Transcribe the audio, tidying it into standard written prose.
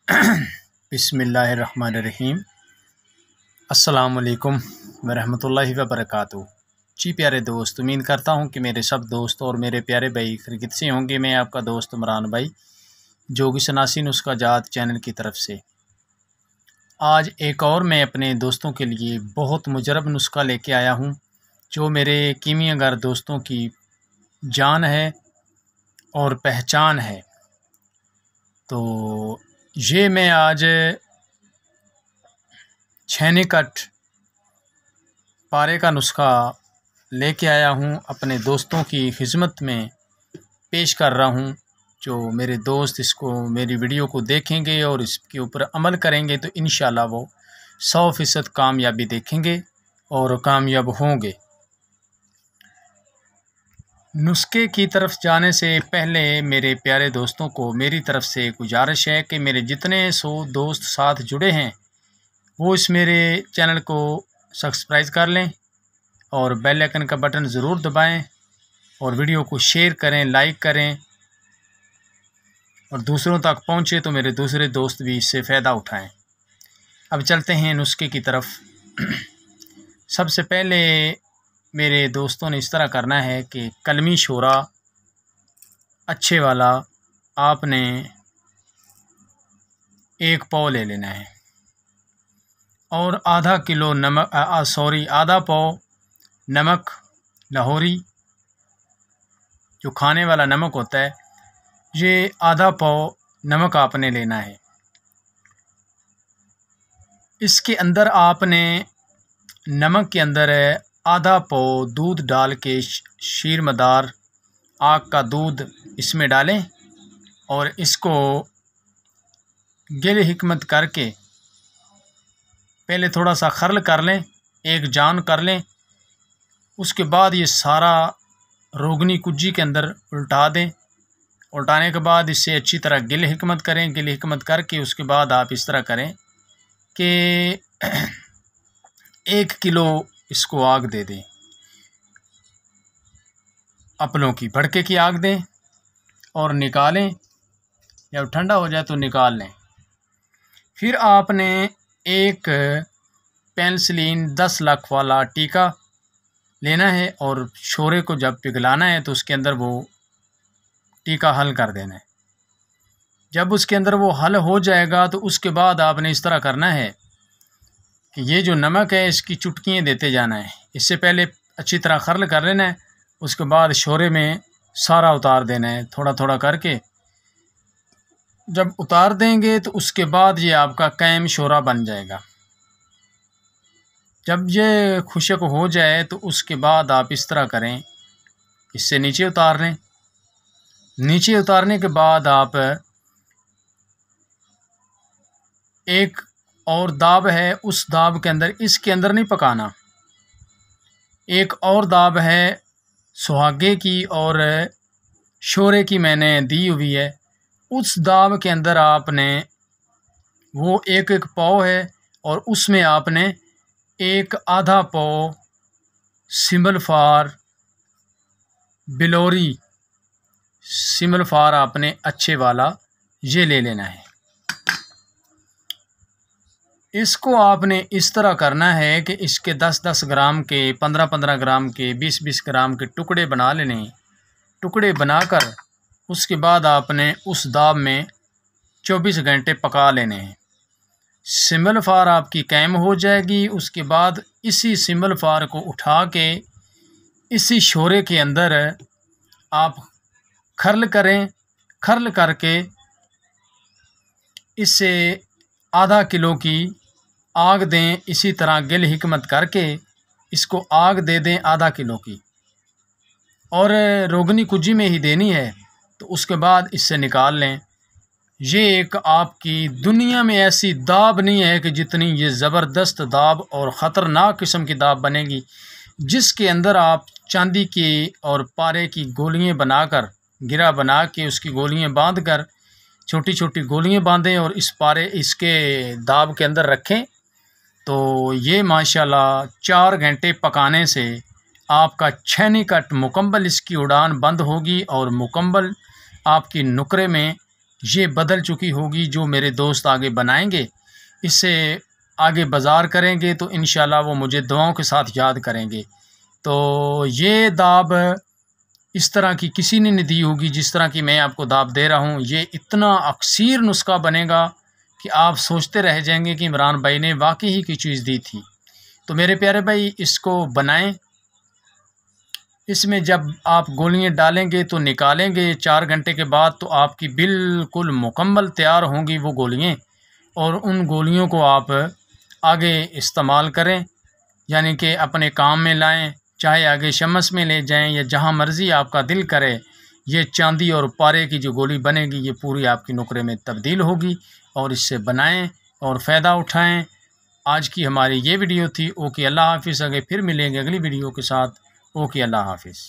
बिस्मिल्लाहिर्रहमानिर्रहीम। अस्सलामुअलैकुम वरहमतुल्लाहि वबरकातुहू। जी प्यारे दोस्त, उम्मीद करता हूँ कि मेरे सब दोस्त और मेरे प्यारे भाई खैरियत से होंगे। मैं आपका दोस्त इमरान भाई जोगी शनासी नुस्खा जात चैनल की तरफ से आज एक और मैं अपने दोस्तों के लिए बहुत मुजरब नुस्खा लेके आया हूँ, जो मेरे कीमियागर दोस्तों की जान है और पहचान है। तो ये मैं आज छेने कट पारे का नुस्खा लेके आया हूँ, अपने दोस्तों की खिदमत में पेश कर रहा हूँ। जो मेरे दोस्त इसको मेरी वीडियो को देखेंगे और इसके ऊपर अमल करेंगे तो इंशाल्लाह वो 100% कामयाबी देखेंगे और कामयाब होंगे। नुस्खे की तरफ जाने से पहले मेरे प्यारे दोस्तों को मेरी तरफ से गुजारिश है कि मेरे जितने 100 दोस्त साथ जुड़े हैं वो इस मेरे चैनल को सब्सक्राइब कर लें और बेल आइकन का बटन ज़रूर दबाएं और वीडियो को शेयर करें, लाइक करें और दूसरों तक पहुंचे तो मेरे दूसरे दोस्त भी इससे फ़ायदा उठाएं। अब चलते हैं नुस्खे की तरफ। सबसे पहले मेरे दोस्तों ने इस तरह करना है कि कलमी शोरा अच्छे वाला आपने 1 पाव ले लेना है और आधा किलो नमक आधा पाव नमक लाहौरी जो खाने वाला नमक होता है, ये आधा पाव नमक आपने लेना है। इसके अंदर आपने नमक के अंदर आधा पाव दूध डाल के शीर मदार आग का दूध इसमें डालें और इसको गिल हिकमत करके पहले थोड़ा सा खरल कर लें, एक जान कर लें। उसके बाद ये सारा रोगनी कुज्जी के अंदर उल्टा दें। उल्टाने के बाद इससे अच्छी तरह गिल हिकमत करें। गिल हिकमत करके उसके बाद आप इस तरह करें कि 1 किलो इसको आग दे दें, अपनों की भड़के की आग दें और निकालें। जब ठंडा हो जाए तो निकाल लें। फिर आपने एक पेनिसिलिन 10 लाख वाला टीका लेना है और शोरे को जब पिघलाना है तो उसके अंदर वो टीका हल कर देना है। जब उसके अंदर वो हल हो जाएगा तो उसके बाद आपने इस तरह करना है कि ये जो नमक है इसकी चुटकियाँ देते जाना है। इससे पहले अच्छी तरह खरल कर लेना है, उसके बाद शोरे में सारा उतार देना है थोड़ा थोड़ा करके। जब उतार देंगे तो उसके बाद ये आपका कैम शोरा बन जाएगा। जब ये खुशक हो जाए तो उसके बाद आप इस तरह करें, इससे नीचे उतार लें। नीचे उतारने के बाद आप एक और दाब है, उस दाब के अंदर, इसके अंदर नहीं पकाना, एक और दाब है सुहागे की और शोरे की मैंने दी हुई है। उस दाब के अंदर आपने वो 1 पाव है और उसमें आपने एक आधा पाव सिमलफार बिलोरी सिमलफार आपने अच्छे वाला ये ले लेना है। इसको आपने इस तरह करना है कि इसके 10-10 ग्राम के, 15-15 ग्राम के, 20-20 ग्राम के टुकड़े बना लेने। टुकड़े बनाकर उसके बाद आपने उस दाब में 24 घंटे पका लेने हैं। सिमलफार आपकी कैम हो जाएगी। उसके बाद इसी सिमलफार को उठा के इसी शोरे के अंदर आप खरल करें। खरल करके इससे आधा किलो की आग दें। इसी तरह गिल हिकमत करके इसको आग दे दें आधा किलो की, और रोगनी कुजी में ही देनी है। तो उसके बाद इससे निकाल लें। ये एक आपकी दुनिया में ऐसी दाब नहीं है कि जितनी ये ज़बरदस्त दाब और ख़तरनाक किस्म की दाब बनेगी, जिसके अंदर आप चांदी की और पारे की गोलियां बनाकर, गिरा बना के उसकी गोलियां बांध कर, छोटी छोटी गोलियां बांधें और इस पारे इसके दाब के अंदर रखें। तो ये माशाल्लाह 4 घंटे पकाने से आपका छेनी कट मुकम्मल इसकी उड़ान बंद होगी और मुकम्मल आपकी नुकरे में ये बदल चुकी होगी, जो मेरे दोस्त आगे बनाएंगे, इससे आगे बाज़ार करेंगे तो इंशाल्लाह वो मुझे दुआओं के साथ याद करेंगे। तो ये दाब इस तरह की किसी ने नहीं दी होगी जिस तरह की मैं आपको दाब दे रहा हूँ। ये इतना अक्सीर नुस्खा बनेगा कि आप सोचते रह जाएंगे कि इमरान भाई ने वाकई ही कोई चीज़ दी थी। तो मेरे प्यारे भाई, इसको बनाएं। इसमें जब आप गोलियां डालेंगे तो निकालेंगे 4 घंटे के बाद, तो आपकी बिल्कुल मुकम्मल तैयार होंगी वो गोलियां, और उन गोलियों को आप आगे इस्तेमाल करें, यानी कि अपने काम में लाएं, चाहे आगे शमस में ले जाएं या जहां मर्ज़ी आपका दिल करे। ये चांदी और पारे की जो गोली बनेगी ये पूरी आपकी नुकरे में तब्दील होगी, और इससे बनाएं और फ़ायदा उठाएं। आज की हमारी ये वीडियो थी। ओके, अल्लाह हाफ़िज़। आगे फिर मिलेंगे अगली वीडियो के साथ। ओके, अल्लाह हाफ़िज़।